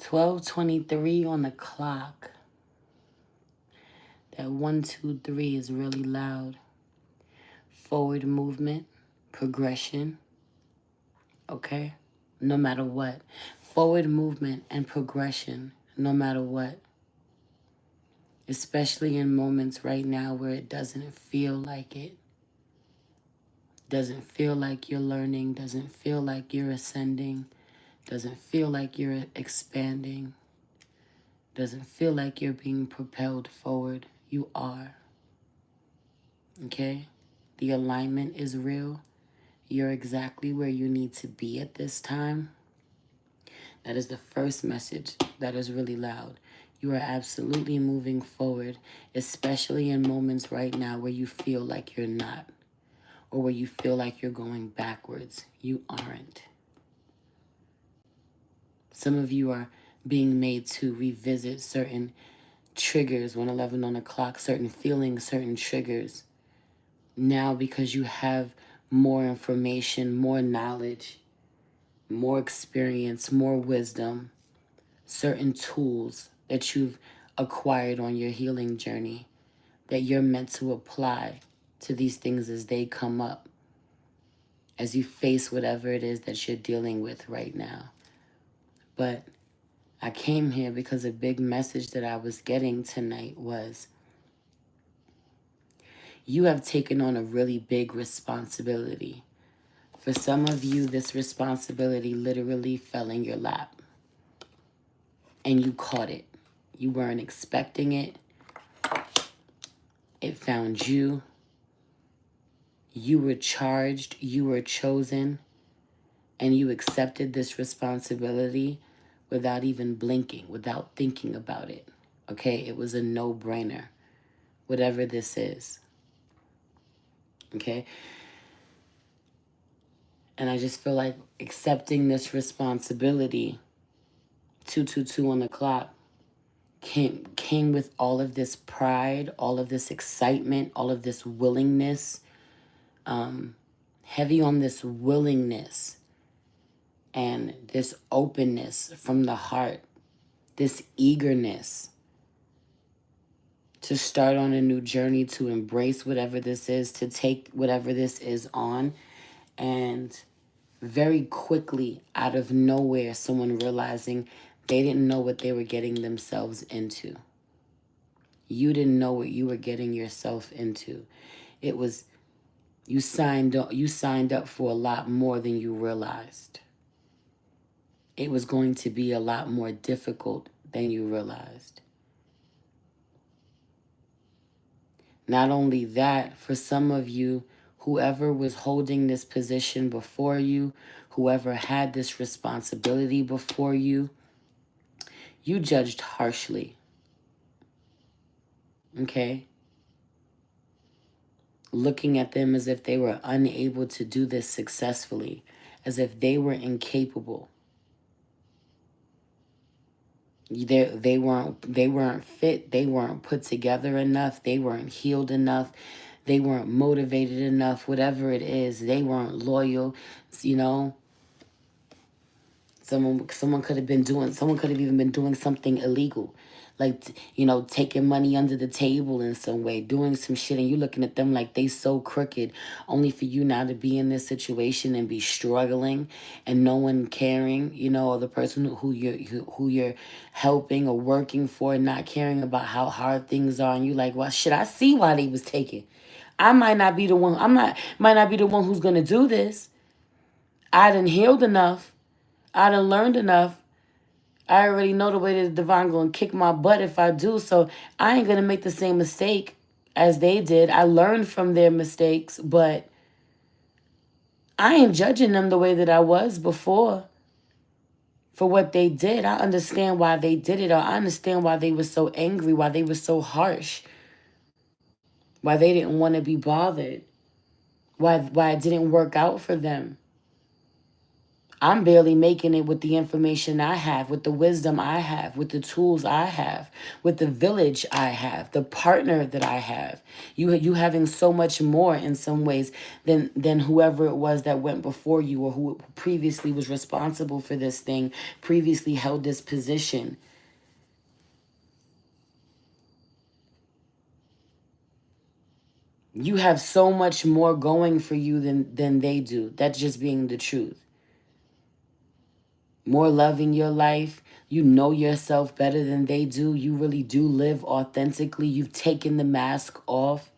12:23 on the clock. That 1, 2, 3 is really loud. Forward movement, progression, okay? No matter what. Forward movement and progression, no matter what. Especially in moments right now where it doesn't feel like it. Doesn't feel like you're learning, doesn't feel like you're ascending, doesn't feel like you're expanding, doesn't feel like you're being propelled forward. You are. Okay? The alignment is real. You're exactly where you need to be at this time. That is the first message that is really loud. You are absolutely moving forward, especially in moments right now where you feel like you're not, or where you feel like you're going backwards. You aren't. Some of you are being made to revisit certain triggers, 111 on the clock, certain feelings, certain triggers. Now because you have more information, more knowledge, more experience, more wisdom, certain tools that you've acquired on your healing journey that you're meant to apply to these things as they come up, as you face whatever it is that you're dealing with right now. But I came here because a big message that I was getting tonight was you have taken on a really big responsibility. For some of you, this responsibility literally fell in your lap and you caught it. You weren't expecting it. It found you. You were charged, you were chosen, and you accepted this responsibility without even blinking, without thinking about it. Okay, it was a no-brainer, whatever this is. Okay? And I just feel like accepting this responsibility, 222 on the clock, came with all of this pride, all of this excitement, all of this willingness, heavy on this willingness and this openness from the heart, this eagerness to start on a new journey, to embrace whatever this is, to take whatever this is on. And very quickly, out of nowhere, someone realizing they didn't know what they were getting themselves into. You didn't know what you were getting yourself into. It was, you signed up for a lot more than you realized. It was going to be a lot more difficult than you realized. Not only that, for some of you, whoever was holding this position before you, whoever had this responsibility before you, you judged harshly. Okay? Looking at them as if they were unable to do this successfully, as if they were incapable. They weren't fit, they weren't put together enough, they weren't healed enough, they weren't motivated enough, whatever it is, they weren't loyal, you know. Someone could have even been doing something illegal, like, taking money under the table in some way, doing some shit, and you looking at them like they so crooked, only for you now to be in this situation and be struggling and no one caring, or the person who you're helping or working for not caring about how hard things are, and you like, well, shit, I see why they was taking. I might not be the one. Might not be the one who's gonna do this. I done healed enough. I done learned enough. I already know the way that divine gonna kick my butt if I do. So I ain't gonna make the same mistake as they did. I learned from their mistakes, but I ain't judging them the way that I was before for what they did. I understand why they did it, or I understand why they were so angry, why they were so harsh, why they didn't want to be bothered, why it didn't work out for them. I'm barely making it with the information I have, with the wisdom I have, with the tools I have, with the village I have, the partner that I have. You having so much more in some ways than whoever it was that went before you, or who previously was responsible for this thing, previously held this position. You have so much more going for you than they do. That's just being the truth. More love in your life. You know yourself better than they do. You really do live authentically. You've taken the mask off.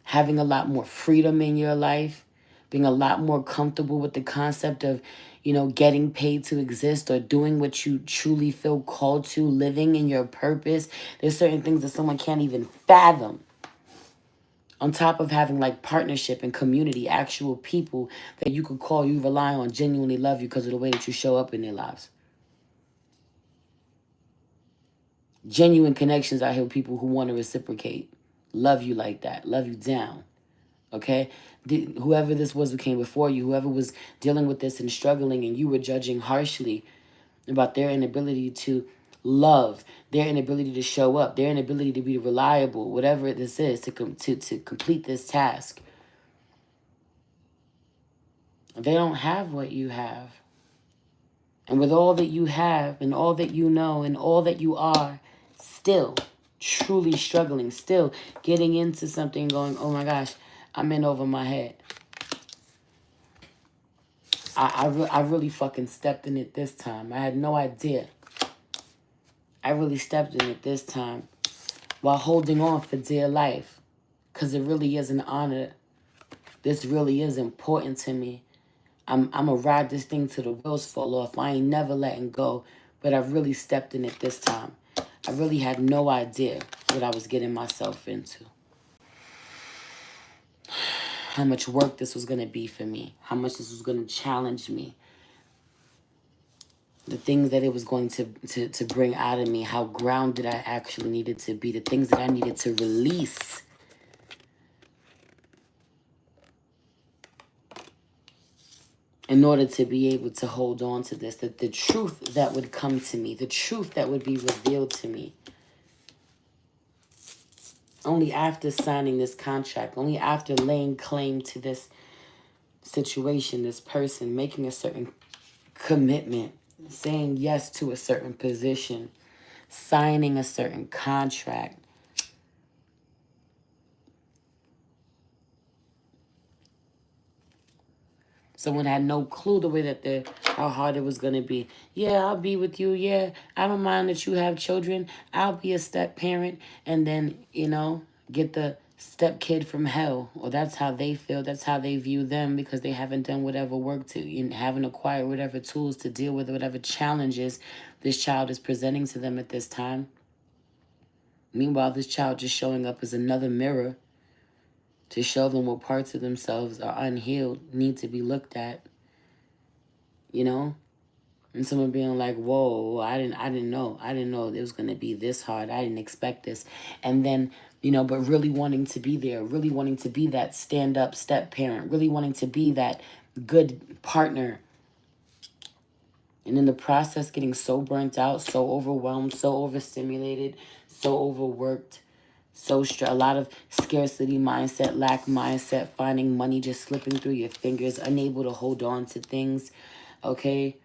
Having a lot more freedom in your life. Being a lot more comfortable with the concept of, getting paid to exist, or doing what you truly feel called to, living in your purpose. There's certain things that someone can't even fathom. On top of having like partnership and community, actual people that you could call, you rely on, genuinely love you because of the way that you show up in their lives. Genuine connections out here with people who want to reciprocate. Love you like that. Love you down. Okay? Whoever this was who came before you, whoever was dealing with this and struggling, and you were judging harshly about their inability to love, their inability to show up, their inability to be reliable, whatever this is, to complete this task. They don't have what you have. And with all that you have and all that you know and all that you are, still truly struggling, still getting into something going, oh my gosh, I'm in over my head. I really fucking stepped in it this time. I had no idea. I really stepped in it this time while holding on for dear life. Because it really is an honor. This really is important to me. I'm going to ride this thing till the wheels fall off. I ain't never letting go. But I really stepped in it this time. I really had no idea what I was getting myself into. How much work this was going to be for me. How much this was going to challenge me. The things that it was going to bring out of me. How grounded I actually needed to be. The things that I needed to release. In order to be able to hold on to this. That the truth that would come to me. The truth that would be revealed to me. Only after signing this contract. Only after laying claim to this situation, this person, making a certain commitment, saying yes to a certain position, signing a certain contract. Someone had no clue the way that how hard it was going to be. Yeah, I'll be with you. Yeah, I don't mind that you have children. I'll be a step parent. And then, get the step kid from hell. Or that's how they feel. That's how they view them, because they haven't done whatever work to, and haven't acquired whatever tools to deal with whatever challenges this child is presenting to them at this time. Meanwhile, this child just showing up as another mirror to show them what parts of themselves are unhealed, need to be looked at, and someone being like, whoa, I didn't know it was going to be this hard. I didn't expect this. And then, but really wanting to be there, really wanting to be that stand-up step parent, really wanting to be that good partner. And in the process, getting so burnt out, so overwhelmed, so overstimulated, so overworked, a lot of scarcity mindset, lack mindset, finding money just slipping through your fingers, unable to hold on to things, okay?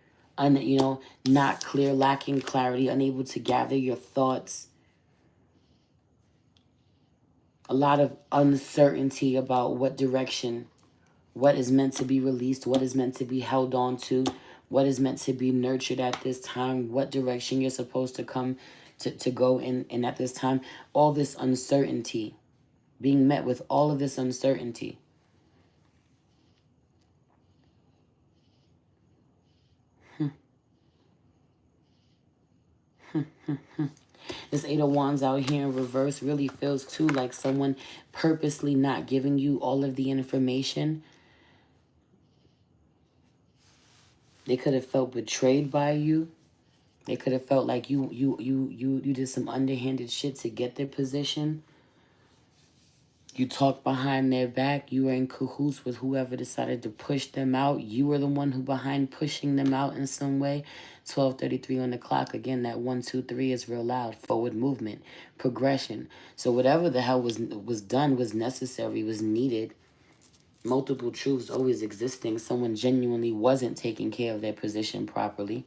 Not clear, lacking clarity, unable to gather your thoughts. A lot of uncertainty about what direction, what is meant to be released, what is meant to be held on to, what is meant to be nurtured at this time, what direction you're supposed to come to go in at this time. All this uncertainty, being met with all of this uncertainty. This Eight of Wands out here in reverse really feels too like someone purposely not giving you all of the information. They could have felt betrayed by you. They could have felt like you did some underhanded shit to get their position. You talk behind their back. You were in cahoots with whoever decided to push them out. You were the one who behind pushing them out in some way. 12:33 on the clock. Again, that 1, 2, 3 is real loud. Forward movement, progression. So whatever the hell was done was necessary, was needed. Multiple truths always existing. Someone genuinely wasn't taking care of their position properly.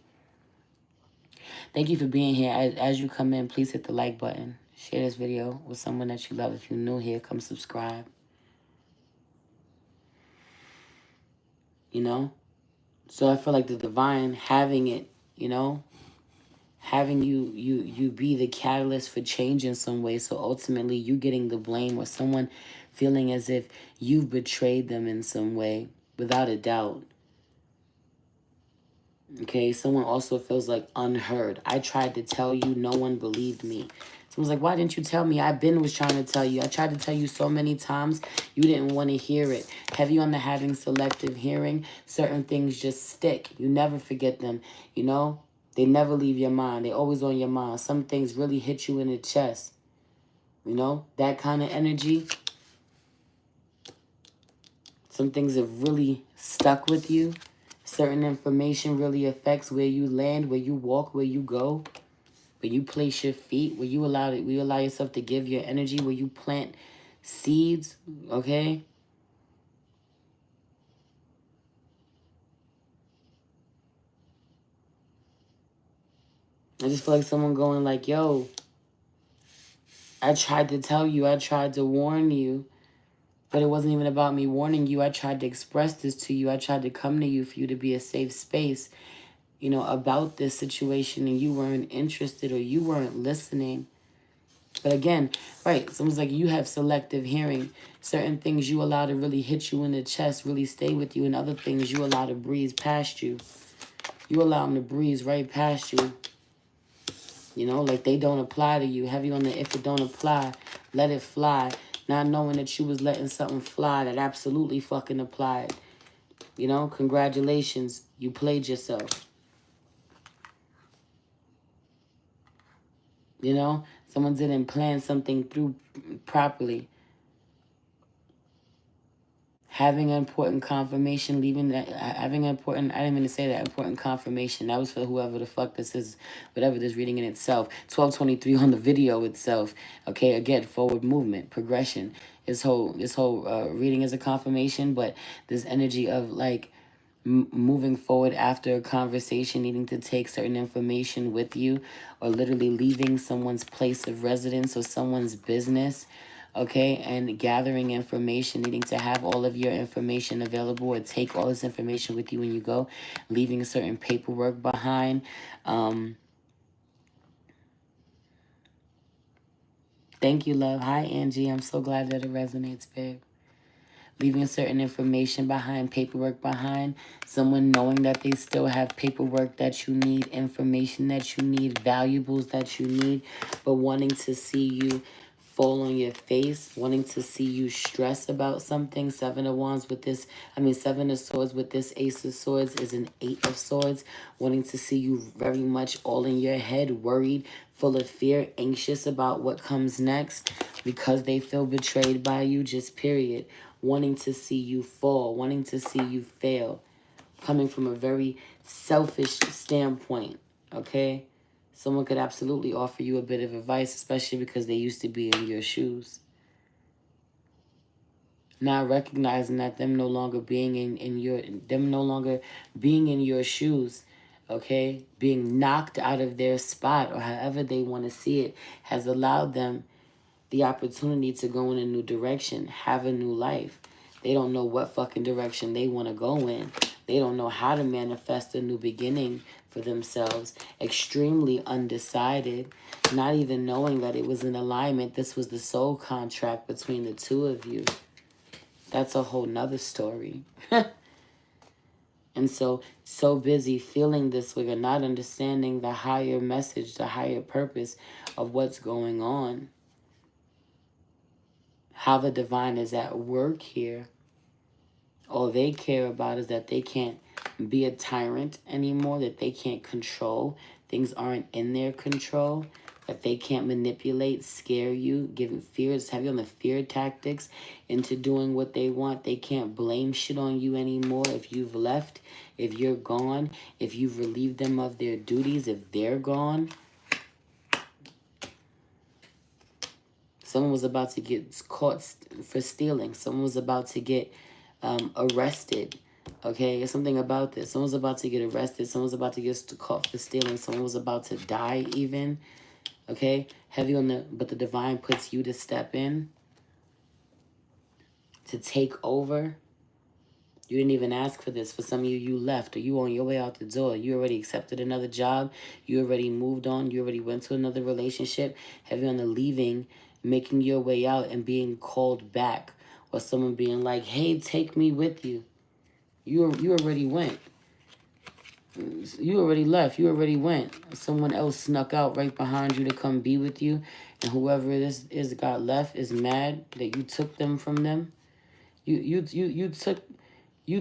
Thank you for being here. As you come in, please hit the like button. Share this video with someone that you love. If you're new here, come subscribe. You know? So I feel like the divine having it, you know, having you be the catalyst for change in some way. So ultimately you getting the blame, or someone feeling as if you've betrayed them in some way, without a doubt. Okay, someone also feels like unheard. I tried to tell you, no one believed me. Someone's like, why didn't you tell me? Was trying to tell you. I tried to tell you so many times. You didn't want to hear it. Heavy on the having selective hearing. Certain things just stick. You never forget them. You know, they never leave your mind. They're always on your mind. Some things really hit you in the chest. You know, that kind of energy. Some things have really stuck with you. Certain information really affects where you land, where you walk, where you go, where you place your feet, where you allow yourself to give your energy, where you plant seeds, okay? I just feel like someone going like, yo, I tried to tell you, I tried to warn you, but it wasn't even about me warning you. I tried to express this to you. I tried to come to you for you to be a safe space, you know, about this situation, and you weren't interested, or you weren't listening. But again, right, someone's like, you have selective hearing. Certain things you allow to really hit you in the chest, really stay with you, and other things you allow to breeze past you. You allow them to breeze right past you. You know, like they don't apply to you. Heavy on the if it don't apply, let it fly. Not knowing that you was letting something fly that absolutely fucking applied. You know, congratulations, you played yourself. You know, someone didn't plan something through properly. Having an important confirmation, leaving that, having an important, I didn't mean to say that, important confirmation. That was for whoever the fuck this is, whatever this reading in itself. 12:23 on the video itself. Okay, again, forward movement, progression. This whole reading is a confirmation, but this energy of like moving forward after a conversation, needing to take certain information with you, or literally leaving someone's place of residence or someone's business, okay, and gathering information, needing to have all of your information available, or take all this information with you when you go, leaving certain paperwork behind. Thank you, love. Hi, Angie. I'm so glad that it resonates, babe. Leaving certain information behind, paperwork behind, someone knowing that they still have paperwork that you need, information that you need, valuables that you need, but wanting to see you fall on your face, wanting to see you stress about something. Seven of Wands with this, Seven of Swords with this Ace of Swords is an Eight of Swords, wanting to see you very much all in your head, worried, full of fear, anxious about what comes next, because they feel betrayed by you, just period. Wanting to see you fall, wanting to see you fail, coming from a very selfish standpoint, okay? Someone could absolutely offer you a bit of advice, especially because they used to be in your shoes. Now recognizing that them no longer being in your shoes, okay, being knocked out of their spot, or however they want to see it, has allowed them the opportunity to go in a new direction, have a new life. They don't know what fucking direction they want to go in. They don't know how to manifest a new beginning for themselves. Extremely undecided, not even knowing that it was in alignment. This was the soul contract between the two of you. That's a whole nother story. And so busy feeling this way, or not understanding the higher message, the higher purpose of what's going on. How the divine is at work here. All they care about is that they can't be a tyrant anymore, that they can't control. Things aren't in their control. That they can't manipulate, scare you, giving fears, have you on the fear tactics into doing what they want. They can't blame shit on you anymore if you've left, if you're gone, if you've relieved them of their duties, if they're gone. Someone was about to get caught for stealing. Someone was about to get arrested. Okay, there's something about this. Someone was about to get arrested. Someone was about to get caught for stealing. Someone was about to die even. Okay, heavy on the, but the divine puts you to step in, to take over. You didn't even ask for this. For some of you, you left, or you on your way out the door. You already accepted another job. You already moved on. You already went to another relationship. Heavy on the leaving, making your way out and being called back, or someone being like, hey, take me with you. You already went. You already left. You already went. Someone else snuck out right behind you to come be with you. And whoever this is got left is mad that you took them from them. You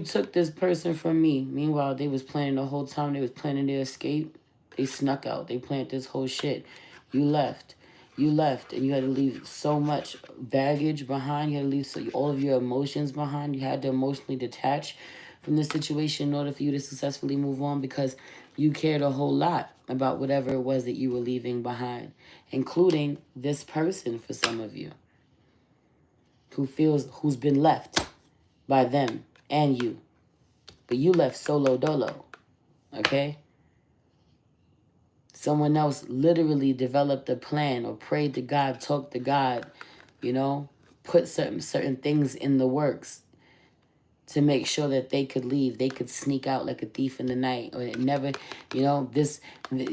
took this person from me. Meanwhile, they was planning the whole time. They was planning their escape. They snuck out. They planned this whole shit. You left. You left, and you had to leave so much baggage behind. You had to leave all of your emotions behind. You had to emotionally detach from the situation in order for you to successfully move on, because you cared a whole lot about whatever it was that you were leaving behind, including this person for some of you who's been left by them and you. But you left solo dolo, okay? Someone else literally developed a plan or prayed to God, talked to God, you know, put certain things in the works to make sure that they could leave. They could sneak out like a thief in the night, or it never, you know,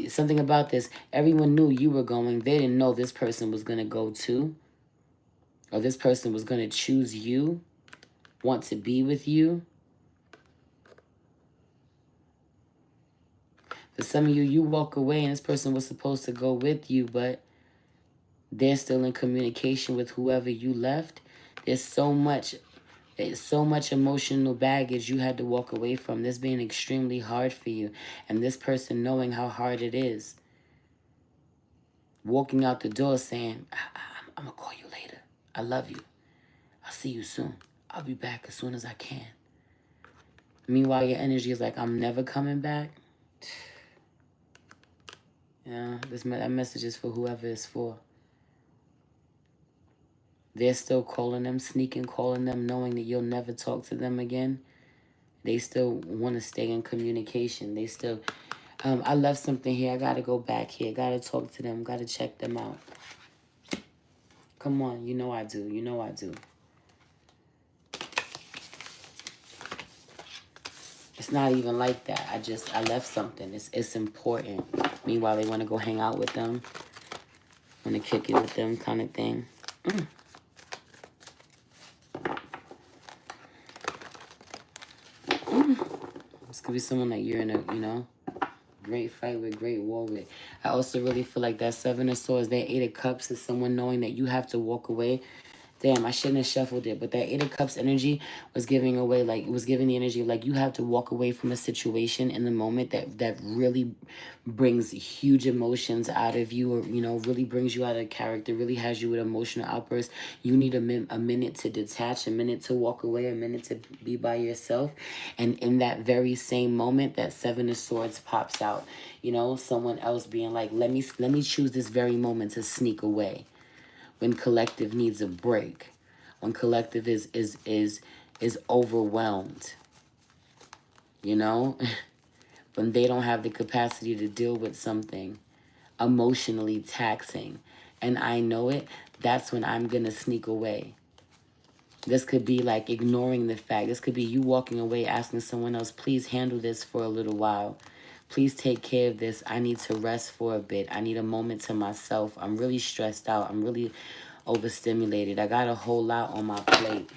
something about this. Everyone knew you were going. They didn't know this person was going to go too, or this person was going to choose you, want to be with you. For some of you, you walk away and this person was supposed to go with you, but they're still in communication with whoever you left. There's so much emotional baggage you had to walk away from. This being extremely hard for you, and this person knowing how hard it is. Walking out the door saying, I'm going to call you later. I love you. I'll see you soon. I'll be back as soon as I can. Meanwhile, your energy is like, I'm never coming back. Yeah, that message is for whoever it's for. They're still calling them, sneaking calling them, knowing that you'll never talk to them again. They still want to stay in communication. They still, I left something here. I got to go back here. Got to talk to them. Got to check them out. Come on, you know I do. You know I do. It's not even like that. I left something. It's important. Meanwhile, they want to go hang out with them. Want to kick it with them kind of thing. This could be someone that you're in a, you know, great fight with, great war with. I also really feel like that Seven of Swords, that Eight of Cups is someone knowing that you have to walk away. Damn, I shouldn't have shuffled it, but that Eight of Cups energy was giving away, like, it was giving the energy of, like, you have to walk away from a situation in the moment that really brings huge emotions out of you, or, you know, really brings you out of character, really has you with emotional outbursts. You need a minute to detach, a minute to walk away, a minute to be by yourself. And in that very same moment, that Seven of Swords pops out. You know, someone else being like, let me choose this very moment to sneak away. When collective needs a break, when collective is overwhelmed, you know, when they don't have the capacity to deal with something emotionally taxing, and I know it, that's when I'm gonna sneak away. This could be like ignoring the fact. This could be you walking away, asking someone else, please handle this for a little while. Please take care of this. I need to rest for a bit. I need a moment to myself. I'm really stressed out. I'm really overstimulated. I got a whole lot on my plate.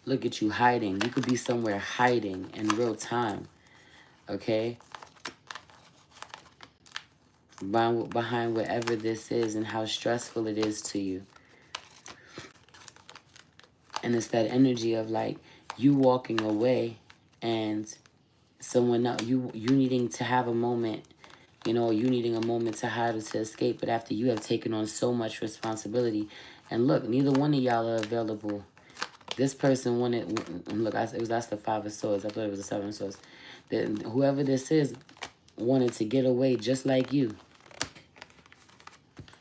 Look at you hiding. You could be somewhere hiding in real time. Okay? Behind whatever this is and how stressful it is to you. And it's that energy of like you walking away and someone else, you needing to have a moment you know, you needing a moment to hide or to escape, but after you have taken on so much responsibility. And look, neither one of y'all are available. This person wanted, look, that's the Five of Swords. I thought it was the Seven of Swords. Whoever this is wanted to get away just like you.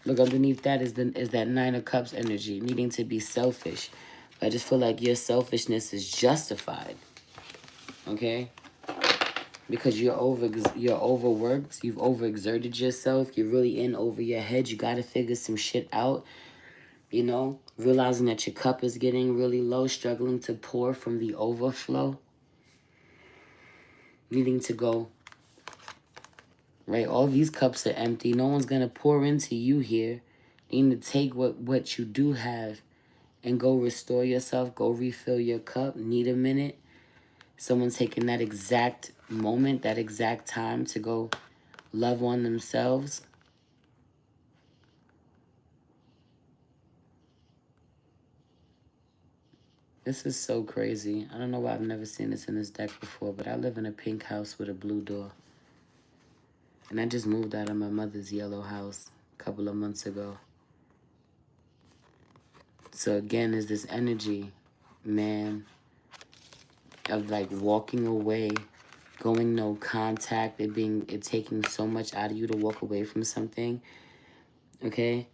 Look, underneath that is that Nine of Cups energy, needing to be selfish. I just feel like your selfishness is justified. Okay? Because you're overworked, you've overexerted yourself, you're really in over your head, you gotta figure some shit out, you know, realizing that your cup is getting really low, struggling to pour from the overflow, needing to go, right? All these cups are empty, no one's gonna pour into you here. You need to take what you do have and go restore yourself, go refill your cup, need a minute. Someone taking that exact moment, that exact time to go love on themselves. This is so crazy. I don't know why I've never seen this in this deck before, but I live in a pink house with a blue door. And I just moved out of my mother's yellow house a couple of months ago. So again, is this energy, man, of like walking away, going no contact, it taking so much out of you to walk away from something, okay?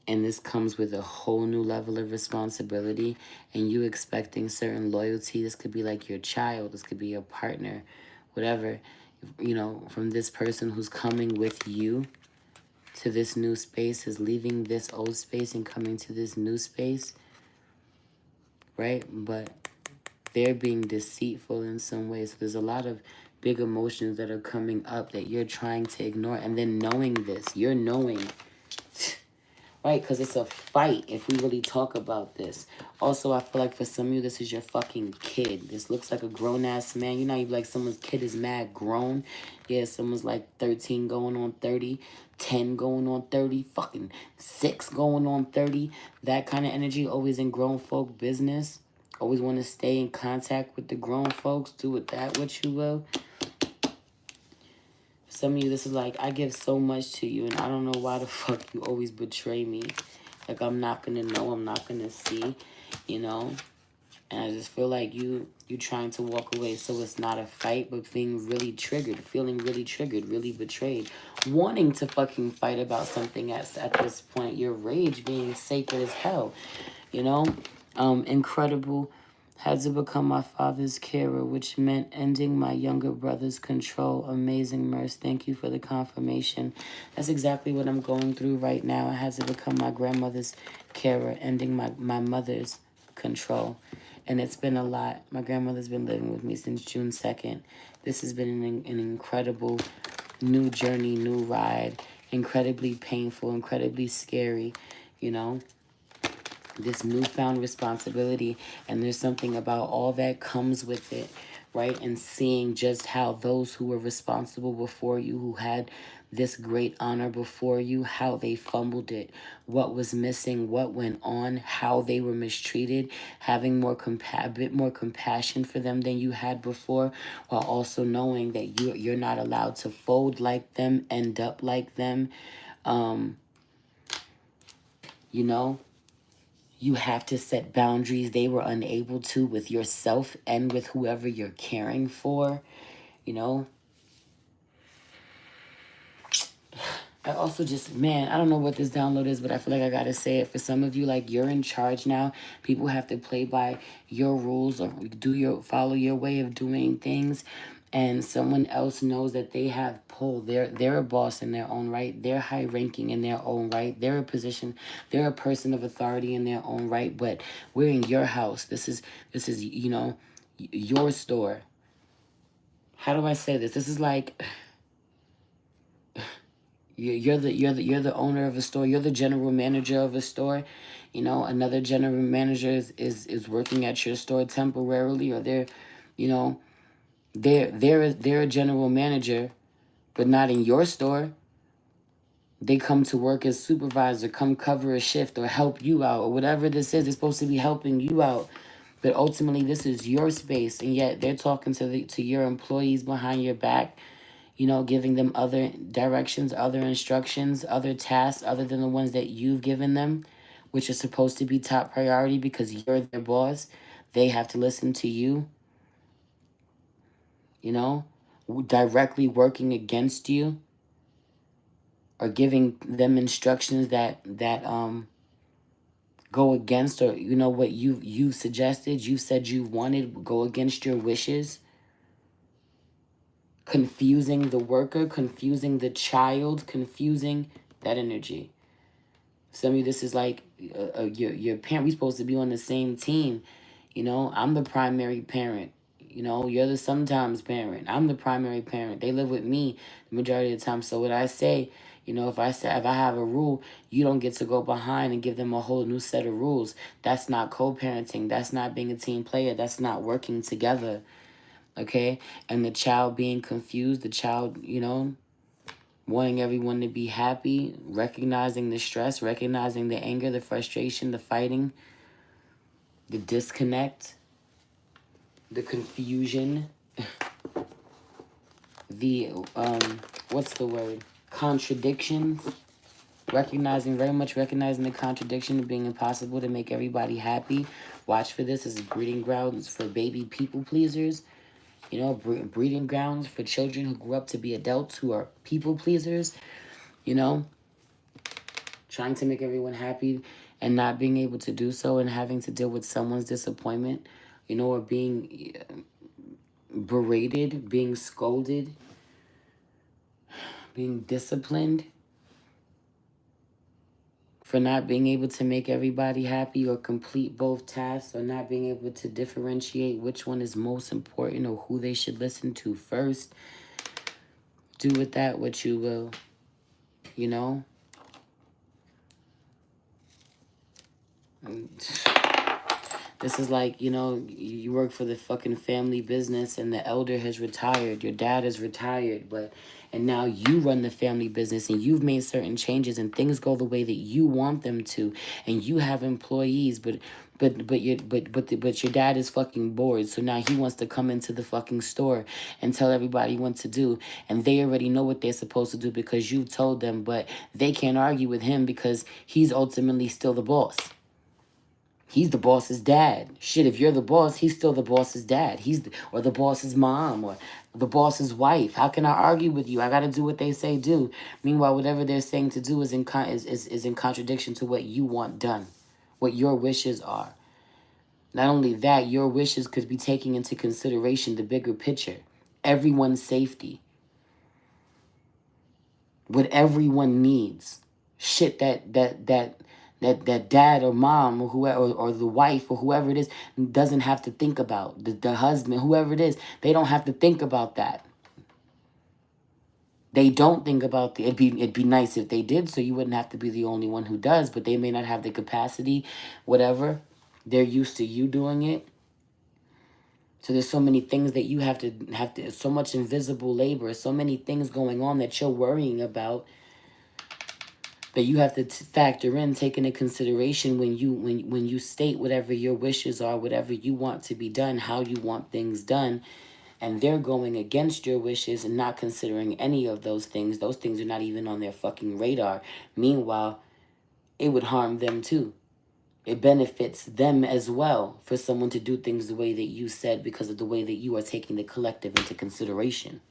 And this comes with a whole new level of responsibility and you expecting certain loyalty. This could be like your child, this could be your partner, whatever, you know, from this person who's coming with you to this new space, is leaving this old space and coming to this new space, right? But they're being deceitful in some ways. So there's a lot of big emotions that are coming up that you're trying to ignore. And then knowing this, you're knowing, right? Because it's a fight if we really talk about this. Also, I feel like for some of you, this is your fucking kid. This looks like a grown-ass man. You know, you like someone's kid is mad grown. Yeah, someone's like 13 going on 30, 10 going on 30, fucking 6 going on 30. That kind of energy, always in grown folk business. Always want to stay in contact with the grown folks. Do with that what you will. Some of you, this is like, I give so much to you, and I don't know why the fuck you always betray me. Like, I'm not going to know, I'm not going to see, you know? And I just feel like you trying to walk away, so it's not a fight, but being really triggered, feeling really triggered, really betrayed. Wanting to fucking fight about something at this point. Your rage being sacred as hell, you know? Incredible. Had to become my father's carer, which meant ending my younger brother's control. Amazing, Merce. Thank you for the confirmation. That's exactly what I'm going through right now. I had to become my grandmother's carer, ending my mother's control. And it's been a lot. My grandmother's been living with me since June 2nd. This has been an incredible new journey, new ride. Incredibly painful, incredibly scary, you know? This newfound responsibility, and there's something about all that comes with it, right? And seeing just how those who were responsible before you, who had this great honor before you, how they fumbled it, what was missing, what went on, how they were mistreated, having a bit more compassion for them than you had before, while also knowing that you're not allowed to fold like them, end up like them, you know? You have to set boundaries they were unable to with yourself and with whoever you're caring for, you know? I also just, man, I don't know what this download is, but I feel like I gotta say it. For some of you, like, you're in charge now. People have to play by your rules or follow your way of doing things. And someone else knows that they have pull. They're a boss in their own right. They're high ranking in their own right. They're a person of authority in their own right. But we're in your house. This is, you know, your store. How do I say this? This is like, you're the owner of a store. You're the general manager of a store. You know, another general manager is working at your store temporarily, or they're, you know, they're a general manager, but not in your store. They come to work as supervisor, come cover a shift or help you out, or whatever this is. They're supposed to be helping you out, but ultimately this is your space, and yet they're talking to your employees behind your back. you know, giving them other directions, other instructions, other tasks other than the ones that you've given them, which are supposed to be top priority because you're their boss. They have to listen to you, you know, directly working against you or giving them instructions that go against, or you know what you suggested, you said you wanted, go against your wishes, confusing the worker, confusing the child, confusing that energy. Some of you, this is like your parent. We supposed to be on the same team. You know, I'm the primary parent. You know, you're the sometimes parent. I'm the primary parent. They live with me the majority of the time. So what I say, you know, if I have a rule, you don't get to go behind and give them a whole new set of rules. That's not co-parenting. That's not being a team player. That's not working together. Okay? And the child being confused, the child, you know, wanting everyone to be happy, recognizing the stress, recognizing the anger, the frustration, the fighting, the disconnect, the confusion, the what's the word? Contradictions. Recognizing, very much recognizing the contradiction of being impossible to make everybody happy. Watch for this as breeding grounds for baby people pleasers. You know, breeding grounds for children who grew up to be adults who are people pleasers. You know, trying to make everyone happy and not being able to do so and having to deal with someone's disappointment, you know, or being berated, being scolded, being disciplined for not being able to make everybody happy or complete both tasks, or not being able to differentiate which one is most important or who they should listen to first. Do with that what you will, you know? This is like, you know, you work for the fucking family business and the elder has retired. Your dad is retired, and now you run the family business and you've made certain changes and things go the way that you want them to, and you have employees, but your dad is fucking bored. So now he wants to come into the fucking store and tell everybody what to do, and they already know what they're supposed to do because you told them, but they can't argue with him because he's ultimately still the boss. He's the boss's dad. Shit, if you're the boss, he's still the boss's dad. Or the boss's mom, or the boss's wife. How can I argue with you? I got to do what they say do. Meanwhile, whatever they're saying to do is in contradiction to what you want done, what your wishes are. Not only that, your wishes could be taking into consideration the bigger picture, everyone's safety, what everyone needs. Shit that dad or mom or whoever, or the wife or whoever it is doesn't have to think about. The husband, whoever it is, they don't have to think about that. They don't think about it'd be nice if they did, so you wouldn't have to be the only one who does, but they may not have the capacity, whatever. They're used to you doing it. So there's so many things that you have to so much invisible labor, so many things going on that you're worrying about, that you have to factor in, take into consideration when you state whatever your wishes are, whatever you want to be done, how you want things done, and they're going against your wishes and not considering any of those things. Those things are not even on their fucking radar. Meanwhile, it would harm them too. It benefits them as well for someone to do things the way that you said because of the way that you are taking the collective into consideration.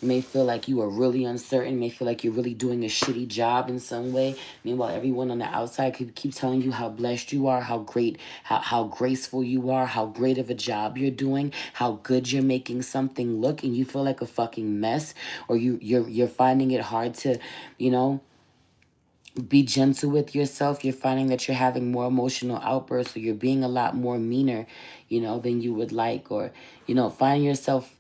May feel like you are really uncertain, may feel like you're really doing a shitty job in some way. Meanwhile, everyone on the outside could keep telling you how blessed you are, how great, how graceful you are, how great of a job you're doing, how good you're making something look, and you feel like a fucking mess, or you're finding it hard to, you know, be gentle with yourself. You're finding that you're having more emotional outbursts, or you're being a lot more meaner, you know, than you would like, or, you know, finding yourself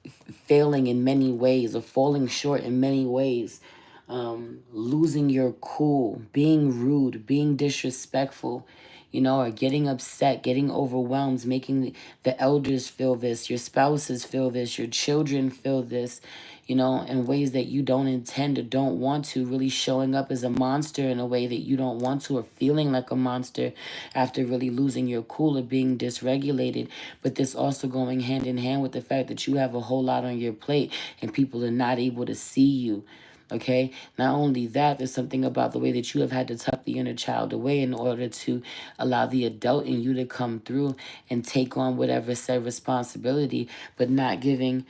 failing in many ways or falling short in many ways, losing your cool, being rude, being disrespectful, or getting upset, getting overwhelmed, making the elders feel this, your spouses feel this, your children feel this, in ways that you don't intend or don't want to, really showing up as a monster in a way that you don't want to, or feeling like a monster after really losing your cool or being dysregulated. But this also going hand in hand with the fact that you have a whole lot on your plate and people are not able to see you. Okay, not only that, there's something about the way that you have had to tuck the inner child away in order to allow the adult in you to come through and take on whatever said responsibility, but not giving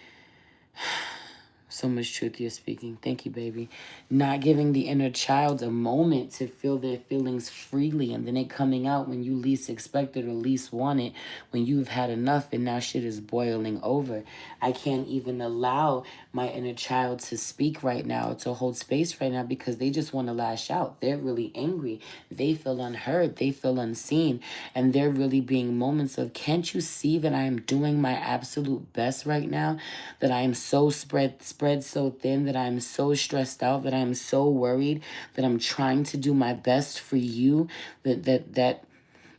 so much truth you're speaking. Thank you, baby. Not giving the inner child a moment to feel their feelings freely, and then it coming out when you least expect it or least want it, when you've had enough and now shit is boiling over. I can't even allow my inner child to speak right now, to hold space right now, because they just want to lash out. They're really angry. They feel unheard. They feel unseen. And they're really being moments of, can't you see that I am doing my absolute best right now? That I am so spread so thin, that I'm so stressed out, that I'm so worried, that I'm trying to do my best for you, that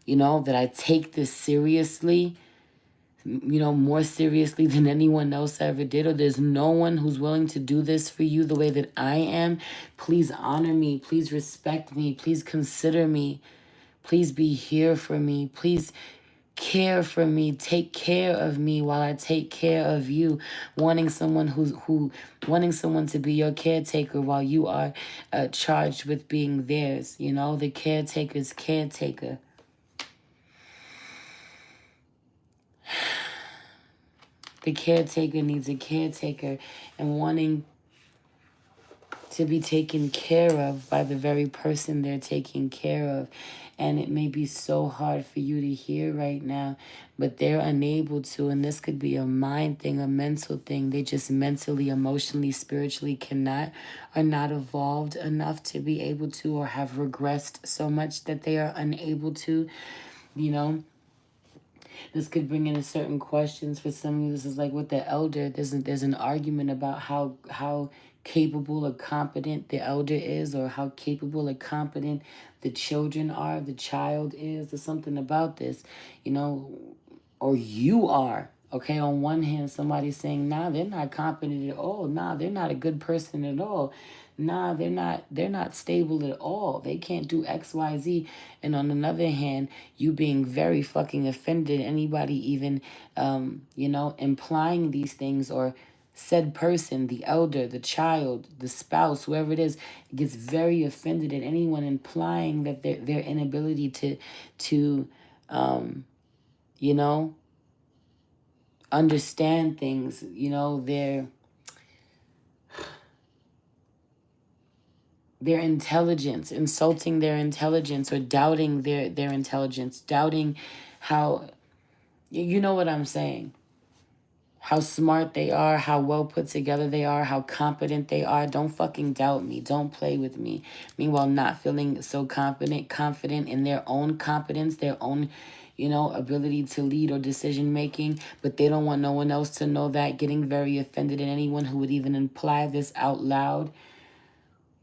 I take this seriously, more seriously than anyone else ever did, or there's no one who's willing to do this for you the way that I am. Please honor me. Please respect me. Please consider me. Please be here for me. Please care for me. Take care of me while I take care of you. Wanting someone wanting someone to be your caretaker while you are charged with being theirs. The caretaker's caretaker. The caretaker needs a caretaker, and wanting to be taken care of by the very person they're taking care of. And it may be so hard for you to hear right now, but they're unable to. And this could be a mind thing, a mental thing. They just mentally, emotionally, spiritually are not evolved enough to be able to, or have regressed so much that they are unable to, This could bring in certain questions for some of you. This is like with the elder. There's an argument about how capable or competent the elder is, or how capable or competent the children are, the child is. There's something about this, or you are. Okay, on one hand, somebody's saying, nah, they're not competent at all. Nah, they're not a good person at all. Nah, they're not stable at all. They can't do X, Y, Z. And on another hand, you being very fucking offended, anybody even, implying these things, or said person, the elder, the child, the spouse, whoever it is, gets very offended at anyone implying that their inability to understand things, their intelligence, insulting their intelligence, or doubting their intelligence, doubting how, you know what I'm saying, how smart they are, how well put together they are, how competent they are. Don't fucking doubt me. Don't play with me. Meanwhile, not feeling so confident in their own competence, their own, ability to lead or decision making, but they don't want no one else to know that, getting very offended at anyone who would even imply this out loud.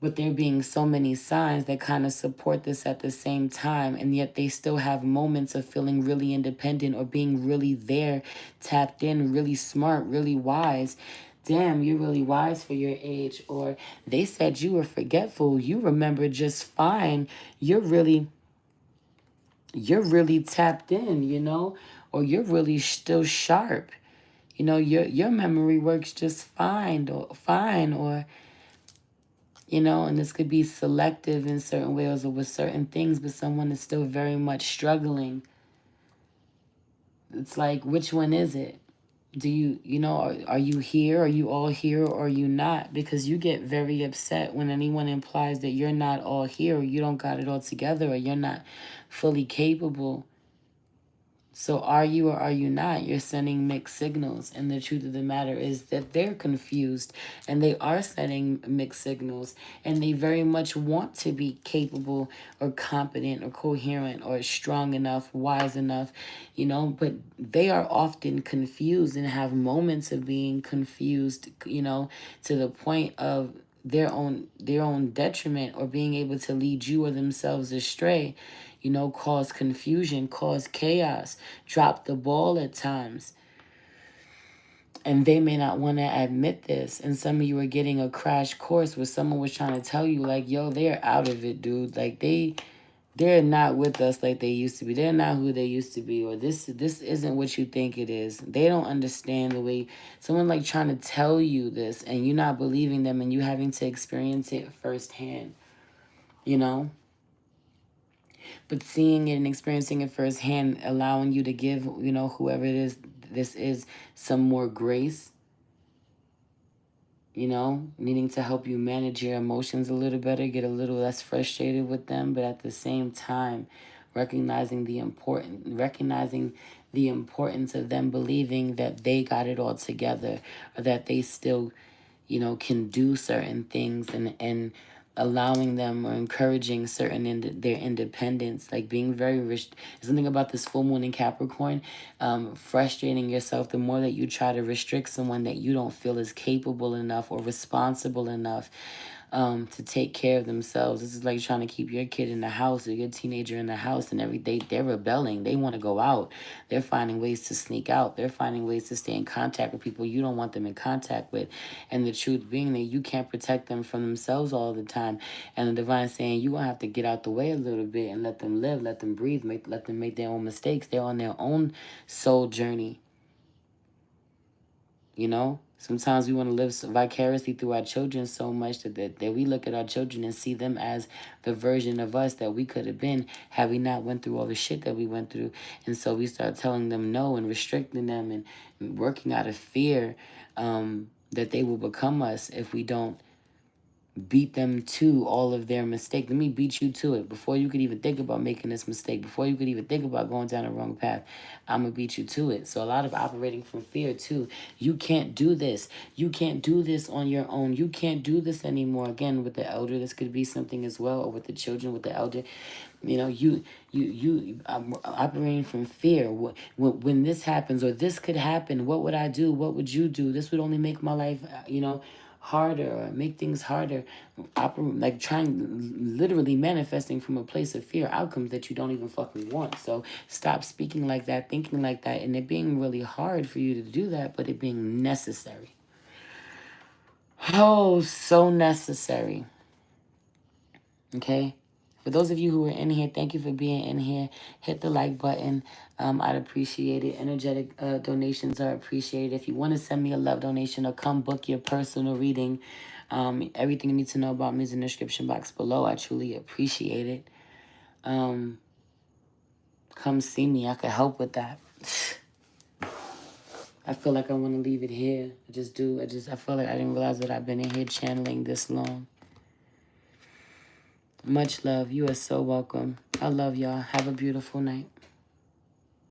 But there being so many signs that kind of support this at the same time, and yet they still have moments of feeling really independent, or being really there, tapped in, really smart, really wise. Damn, you're really wise for your age. Or they said you were forgetful. You remember just fine. You're really tapped in, or you're really still sharp. Your memory works just fine, or and this could be selective in certain ways or with certain things, but someone is still very much struggling. It's like, which one is it? Do you, are you here? Are you all here, or are you not? Because you get very upset when anyone implies that you're not all here, or you don't got it all together, or you're not fully capable. So are you or are you not? You're sending mixed signals. And the truth of the matter is that they're confused, and they are sending mixed signals, and they very much want to be capable or competent or coherent or strong enough, wise enough, but they are often confused and have moments of being confused, to the point of their own detriment, or being able to lead you or themselves astray, you know, cause confusion, cause chaos, drop the ball at times. And they may not want to admit this. And some of you are getting a crash course where someone was trying to tell you, like, yo, they're out of it, dude. Like, they're not with us like they used to be. They're not who they used to be. Or this isn't what you think it is. They don't understand the way someone like trying to tell you this, and you're not believing them, and you having to experience it firsthand, you know? But seeing it and experiencing it firsthand, allowing you to give, you know, whoever it is, this is some more grace, you know, needing to help you manage your emotions a little better, get a little less frustrated with them, but at the same time, recognizing the importance of them believing that they got it all together, or that they still, you know, can do certain things, and allowing them or encouraging their independence, like being very rich. Something about this full moon in Capricorn, frustrating yourself the more that you try to restrict someone that you don't feel is capable enough or responsible enough to take care of themselves. This is like trying to keep your kid in the house or your teenager in the house, and every day they're rebelling. They want to go out. They're finding ways to sneak out. They're finding ways to stay in contact with people you don't want them in contact with. And the truth being that you can't protect them from themselves all the time. And the divine saying you're going to have to get out the way a little bit and let them live, let them breathe, let them make their own mistakes. They're on their own soul journey. You know, sometimes we want to live vicariously through our children so much that we look at our children and see them as the version of us that we could have been had we not went through all the shit that we went through. And so we start telling them no and restricting them and working out of fear that they will become us if we don't beat them to all of their mistakes. Let me beat you to it before you could even think about making this mistake, before you could even think about going down the wrong path. I'm gonna beat you to it. So a lot of operating from fear too. You can't do this. You can't do this on your own. You can't do this anymore. Again, with the elder, this could be something as well, or with the children, with the elder. You know, you operating from fear. When this happens, or this could happen, what would I do? What would you do? This would only make my life, you know, harder, or make things harder. Like trying, literally manifesting from a place of fear, outcomes that you don't even fucking want. So stop speaking like that, thinking like that, and it being really hard for you to do that, but it being necessary. Oh, so necessary. Okay? For those of you who are in here, thank you for being in here. Hit the like button. I'd appreciate it. Energetic donations are appreciated. If you want to send me a love donation or come book your personal reading, everything you need to know about me is in the description box below. I truly appreciate it. Come see me. I could help with that. I feel like I want to leave it here. I just do. I feel like I didn't realize that I've been in here channeling this long. Much love. You are so welcome. I love y'all. Have a beautiful night.